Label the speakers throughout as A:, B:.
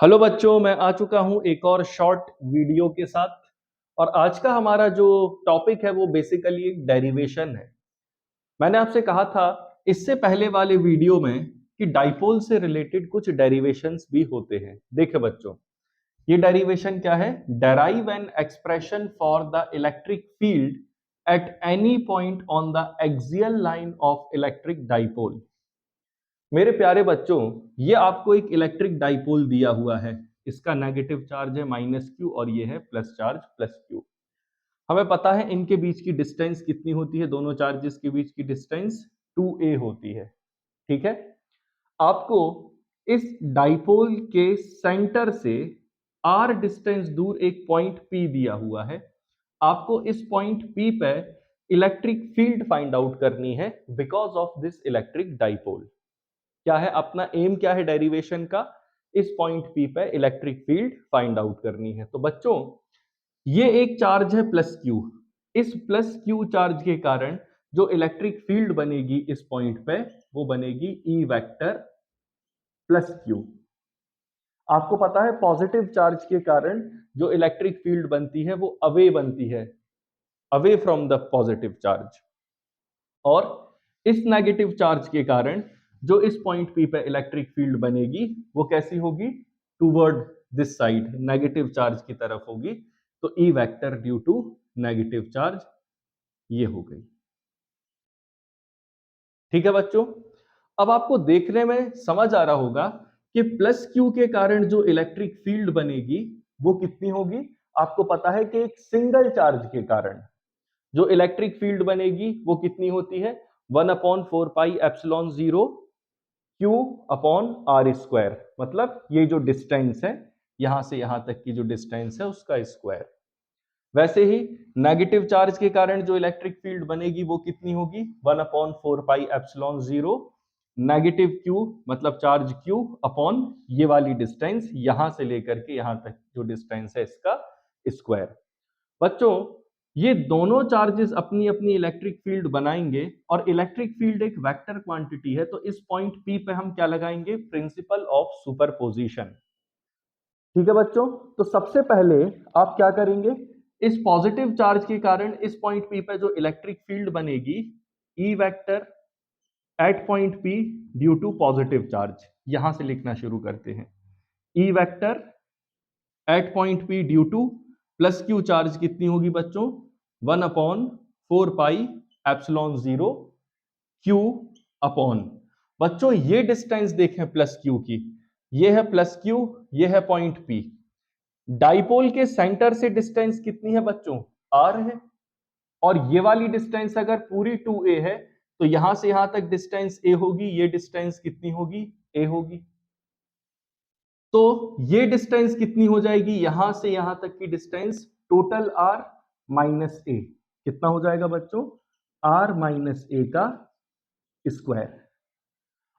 A: Hello बच्चों, मैं आ चुका हूँ एक और शॉर्ट वीडियो के साथ। और आज का हमारा जो टॉपिक है वो बेसिकली एक डेरिवेशन है। मैंने आपसे कहा था इससे पहले वाले वीडियो में कि डाइपोल से रिलेटेड कुछ डेरिवेशंस भी होते हैं। देखिए बच्चों, ये डेरिवेशन क्या है? Derive an expression for the electric field at any point on the axial line of electric dipole. मेरे प्यारे बच्चों, ये आपको एक इलेक्ट्रिक डाइपोल दिया हुआ है। इसका नेगेटिव चार्ज है -q और ये है प्लस चार्ज +q। हमें पता है इनके बीच की डिस्टेंस कितनी होती है, दोनों चार्जेस के बीच की डिस्टेंस 2a होती है। ठीक है, आपको इस डाइपोल के सेंटर से r डिस्टेंस दूर एक पॉइंट p दिया हुआ है। आपको इस पॉइंट p पे इलेक्ट्रिक फील्ड फाइंड आउट करनी है because of this electric dipole. क्या है अपना एम, क्या है डेरिवेशन का? इस पॉइंट पी पे इलेक्ट्रिक फील्ड फाइंड आउट करनी है। तो बच्चों, ये एक चार्ज है +q। इस +q चार्ज के कारण जो इलेक्ट्रिक फील्ड बनेगी इस पॉइंट पे वो बनेगी E वेक्टर +q। आपको पता है पॉजिटिव चार्ज के कारण जो इलेक्ट्रिक फील्ड बनती है वो अवे बनती है, away from the positive charge. और इस नेगेटिव चार्ज के कारण जो इस पॉइंट पी पे इलेक्ट्रिक फील्ड बनेगी वो कैसी होगी? Toward this side, negative charge की तरफ होगी। तो E vector due to negative charge ये हो गई। ठीक है बच्चों, अब आपको देखने में समझ आ रहा होगा कि +q के कारण जो इलेक्ट्रिक फील्ड बनेगी वो कितनी होगी। आपको पता है कि एक सिंगल चार्ज के कारण जो इलेक्ट्रिक फील्ड बनेगी वो कितनी होती है? 1/4πε0 Q अपॉन आर स्क्वायर। मतलब ये जो डिस्टेंस है यहां से यहां तक की जो डिस्टेंस है उसका स्क्वायर। वैसे ही नेगेटिव चार्ज के कारण जो इलेक्ट्रिक फील्ड बनेगी वो कितनी होगी? 1/4πε0 नेगेटिव Q मतलब चार्ज Q अपॉन ये वाली डिस्टेंस यहां से लेकर के यहां तक जो डिस्टेंस है इसका स्क्वायर। बच्चों, ये दोनों चार्जेस अपनी अपनी इलेक्ट्रिक फील्ड बनाएंगे और इलेक्ट्रिक फील्ड एक वेक्टर क्वांटिटी है। तो इस पॉइंट P पे हम क्या लगाएंगे? Principle of superposition. ठीक है बच्चों, तो सबसे पहले आप क्या करेंगे? इस पॉजिटिव चार्ज के कारण इस पॉइंट P पे जो इलेक्ट्रिक फील्ड बनेगी E vector at point P due to positive charge, यहां से लिखना शुरू करते हैं। E vector at point P due to +q charge कितनी होगी बच्चों? 1/4πε0 q अपॉन, बच्चों ये डिस्टेंस देखें +q की, ये है +q, ये है पॉइंट P। डाइपोल के सेंटर से डिस्टेंस कितनी है बच्चों? r है। और ये वाली डिस्टेंस अगर पूरी 2a है तो यहां से यहां तक डिस्टेंस a होगी, ये डिस्टेंस कितनी होगी? a होगी। तो ये डिस्टेंस कितनी हो जाएगी? यहां से यहां तक की डिस्टेंस टोटल r -a। कितना हो जाएगा बच्चों? r -a का स्क्वायर।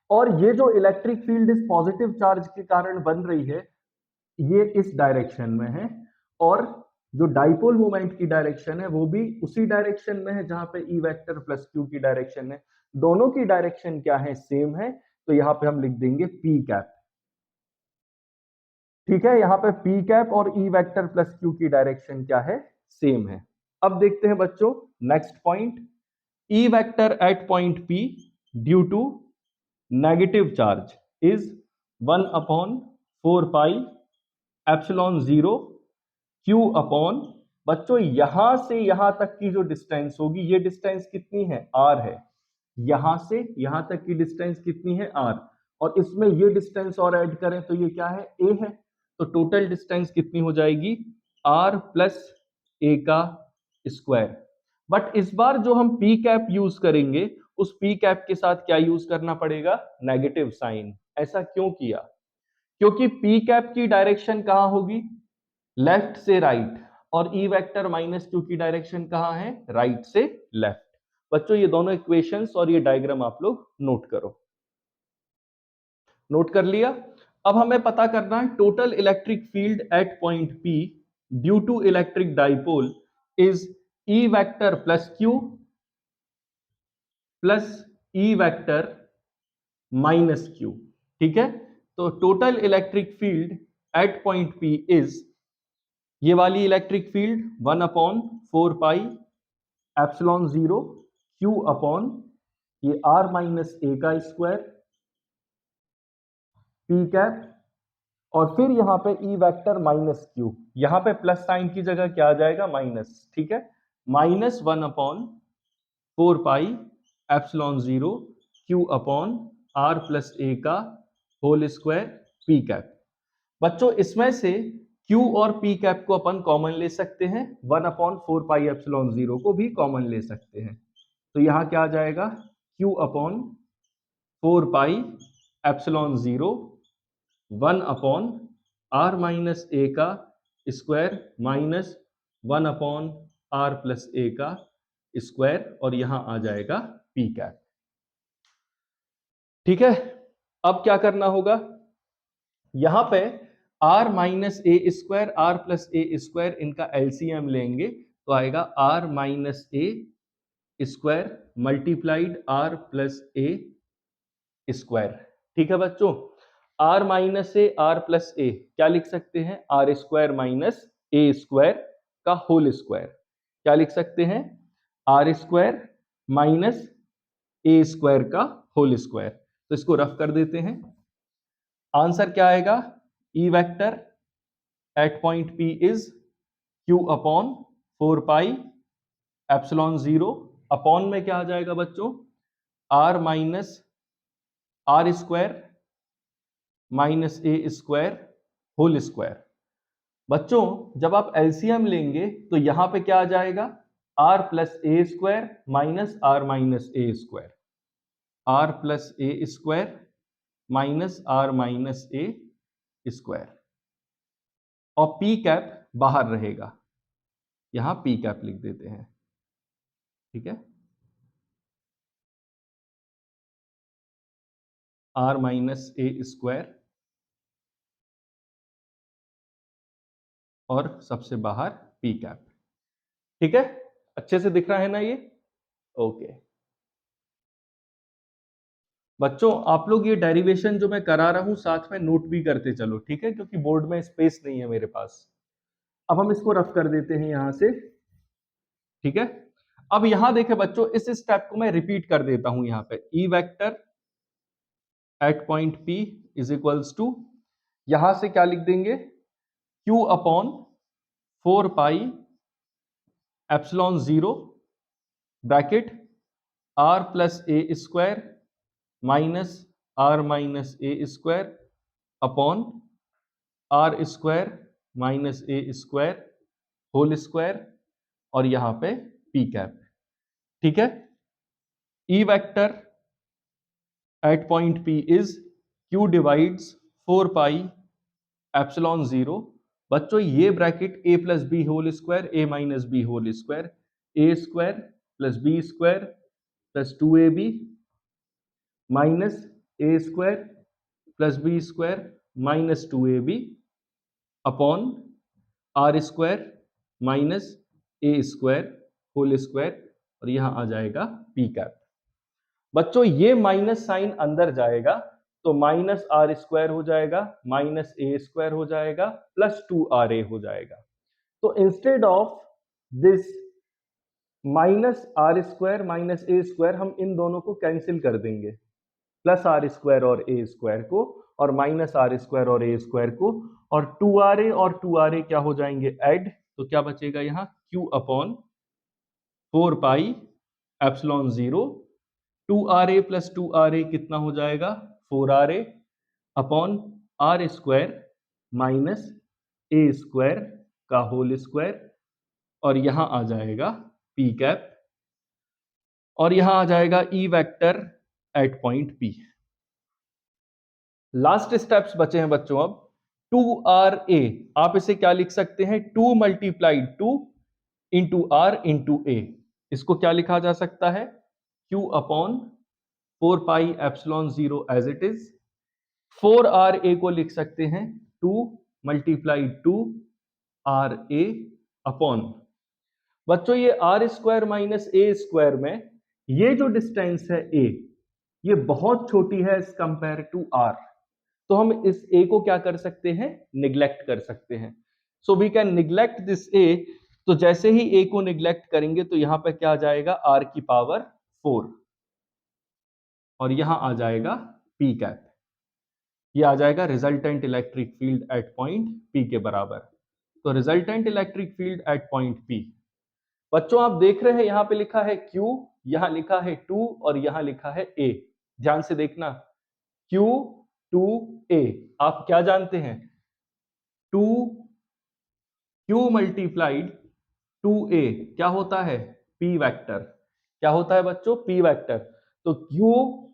A: और ये जो इलेक्ट्रिक फील्ड इस पॉजिटिव चार्ज के कारण बन रही है ये इस डायरेक्शन में है। और जो डाइपोल मोमेंट की डायरेक्शन है वो भी उसी डायरेक्शन में है जहां पे E वेक्टर +q की डायरेक्शन है। दोनों की डायरेक्शन क्या है? सेम है। तो यहां पे हम लिख देंगे p कैप। ठीक है, यहाँ पे पी कैप और ई वेक्टर +q की डायरेक्शन क्या है? सेम है। अब देखते हैं बच्चों next point. E vector at point P due to negative charge is 1/4πε0 q upon, बच्चों यहां से यहां तक की जो डिस्टेंस होगी ये डिस्टेंस कितनी है? r है। यहां से यहां तक की डिस्टेंस कितनी है? r। और इसमें ये डिस्टेंस और ऐड करें तो ये क्या है? a है। तो टोटल डिस्टेंस कितनी हो जाएगी? r प्लस a का स्क्वायर। बट इस बार जो हम p कैप यूज करेंगे उस p कैप के साथ क्या यूज करना पड़ेगा? Negative sign. ऐसा क्यों किया? क्योंकि p कैप की डायरेक्शन कहां होगी? लेफ्ट से राइट। और E वेक्टर -q की डायरेक्शन कहां है? राइट से लेफ्ट। बच्चों ये दोनों इक्वेशंस और ये डायग्राम आप लोग नोट करो। नोट कर लिया? अब हमें पता करना है total electric field at point P due to electric dipole is E vector +q plus E vector -q। ठीक है, तो total electric field at point P is, ये वाली electric field 1/4 pi epsilon 0 Q upon ये R minus ए का square P cap, और फिर यहां पे E वेक्टर माइनस Q, यहां पे प्लस साइन की जगह क्या आ जाएगा, माइनस, ठीक है, -1/4 pi epsilon 0 Q upon R plus a का होल स्क्वायर P कैप। बच्चों इसमें से Q और P कैप को अपन कॉमन ले सकते हैं, 1/4 पाई एप्सिलॉन 0 को भी कॉमन ले सकते हैं, तो यहां क्या आ जाएगा, Q upon 4 pi epsilon 0 1/R minus ए का square minus 1/R plus a का स्क्वायर, और यहां आ जाएगा P कैप। ठीक है, अब क्या करना होगा, यहां पे R minus a square R plus a square इनका एलसीएम लेंगे तो आएगा R minus a square multiplied R plus a square. ठीक है बच्चों, R माइनस ए R प्लस ए क्या लिख सकते हैं, R square minus a square का होल स्क्वायर, क्या लिख सकते हैं, R square minus a square का होल स्क्वायर। तो इसको रफ कर देते हैं, आंसर क्या आएगा, ई vector at point P is Q upon 4 pi epsilon 0 upon में क्या आ जाएगा बच्चों, R minus R square minus a square whole square. बच्चों जब आप एलसीएम लेंगे तो यहां पे क्या आ जाएगा, R plus a square minus R minus a square, R plus a square minus R minus a square, और P कैप बाहर रहेगा, यहां P कैप लिख देते हैं। ठीक है, R माइनस ए स्क्वायर और सबसे बाहर P कैप। ठीक है, अच्छे से दिख रहा है ना ये, ओके। बच्चों आप लोग ये डेरिवेशन जो मैं करा रहा हूं साथ में नोट भी करते चलो, ठीक है, क्योंकि बोर्ड में स्पेस नहीं है मेरे पास। अब हम इसको रफ कर देते हैं यहां से। ठीक है, अब यहां देखें बच्चों, इस स्टेप को मैं रिपीट कर देता हूं, यहां पे E vector at point P is equals to, यहां से क्या लिख देंगे, Q upon 4 pi epsilon 0 bracket R plus a square minus R minus a square upon R square minus a square whole square, और यहां पे P कैप। ठीक है, E vector at point P is Q divides 4 pi epsilon 0, बच्चों ये bracket a plus B whole square a minus B whole square, a square plus B square plus 2ab minus a square plus B square minus 2ab upon R square minus a square whole square, और यहां आ जाएगा P cap. बच्चों ये minus sign अंदर जाएगा तो minus R square हो जाएगा माइनस ए स्क्वायर हो जाएगा प्लस 2RA हो जाएगा। तो instead of this minus R square minus a square, हम इन दोनों को कैंसिल कर देंगे, प्लस R स्क्वायर और ए स्क्वायर को, और माइनस R स्क्वायर और ए स्क्वायर को, और 2RA और 2RA क्या हो जाएंगे, ऐड, तो क्या बचेगा यहाँ, Q upon 4 pi epsilon 0 2RA plus 2RA कितना हो जाएगा, 4RA upon R square minus a square का होल स्क्वायर, और यहां आ जाएगा P कैप, और यहां आ जाएगा E vector at point P। Last steps बचे हैं बच्चों अब, 2RA आप इसे क्या लिख सकते हैं, 2 multiplied 2 into R into A, इसको क्या लिखा जा सकता है, Q upon 4 pi epsilon 0 as it is, 4RA को लिख सकते हैं 2 मल्टीप्लाइड 2 RA अपॉन, बच्चों ये R square minus a square में ये जो डिस्टेंस है A, ये बहुत छोटी है एज कंपेयर टू R, तो हम इस ए को क्या कर सकते हैं, निग्लेक्ट कर सकते हैं। So we can neglect this a. तो जैसे ही ए को निग्लेक्ट करेंगे तो यहां पे क्या आ जाएगा, आर की पावर 4, और यहां आ जाएगा पी कैप। ये आ जाएगा resultant electric field at point P के बराबर। तो resultant electric field at point P, बच्चों आप देख रहे हैं यहां पे लिखा है Q, यहां लिखा है 2 और यहां लिखा है A। ध्यान से देखना, Q 2 A। आप क्या जानते हैं, 2 Q मल्टीप्लाइड 2A क्या होता है, P वेक्टर। क्या होता है बच्चों, P वेक्टर। तो Q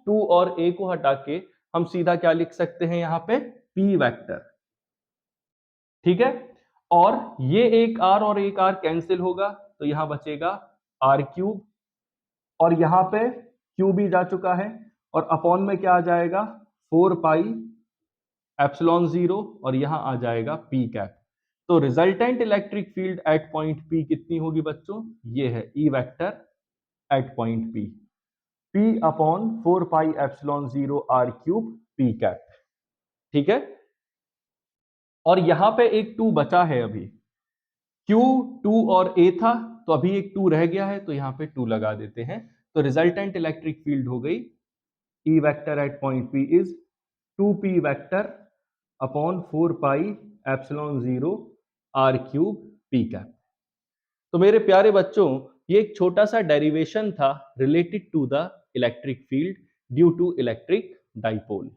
A: 2 और A को हटा के हम सीधा क्या लिख सकते हैं यहां पे, P वेक्टर। ठीक है, और ये एक R और एक R कैंसिल होगा, तो यहां बचेगा R क्यूब, और यहां पे Q भी जा चुका है, और अपॉन में क्या आ जाएगा, 4 पाई एप्सिलॉन 0, और यहां आ जाएगा P कैप। तो resultant electric field at point P कितनी होगी बच्चों, ये है E vector at point P, P upon 4 pi epsilon 0 R cube P cap. ठीक है, और यहां पे एक 2 बचा है अभी, Q 2 और A था, तो अभी एक 2 रह गया है, तो यहां पे 2 लगा देते हैं। तो रिजल्टेंट इलेक्ट्रिक फील्ड हो गई E vector at point P is 2P vector upon 4 pi epsilon 0 R cube P cap. तो मेरे प्यारे बच्चों, ये एक छोटा सा डेरिवेशन था related to the electric field due to electric dipole.